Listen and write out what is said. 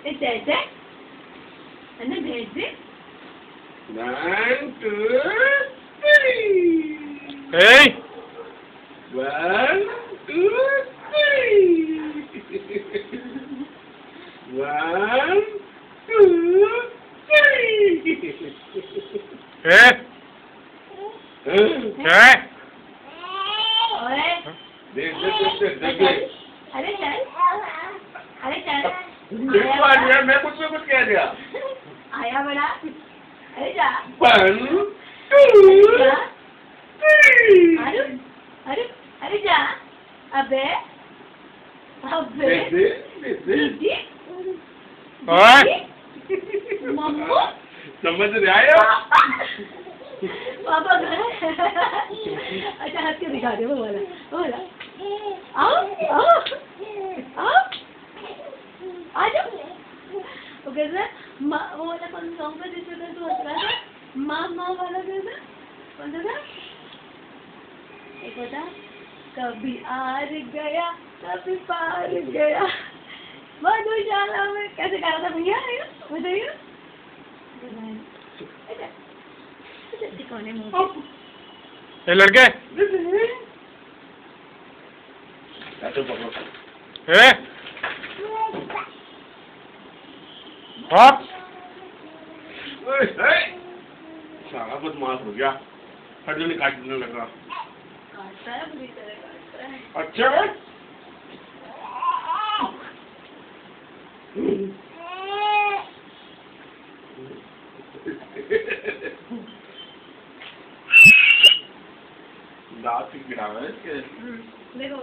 ऐसे ऐसे अन्ना भेज दे 1 2 3 Hey! 1 2 3 1 2 3 Hey! Hey! ओए देख अरे चल मैं कुछ कह दिया आया बड़ा अरे जा 1 2 जा 3 अरे अरे जा अबे दीदी ओए! मम्मू समझ रहे आए हो पापा अच्छा हंस के दिखा दे वो वाला आओ आओ आओ आ जाओ वो कैसा वो वाला कौन सॉन्ग था जिसमें तू हंस रहा था माँ वाला कैसा कौन सा था एक होता कभी आर गया कभी पार गया मधुशाला में कैसे गा रहा था भैया बताइए कौन है मुँह Hey, लड़के! Hey! Hop! सारा बदमाश हो गया हर जगह काटने लगा काटता है बुरी तरह काटता है अच्छा दांत गिरा है देखो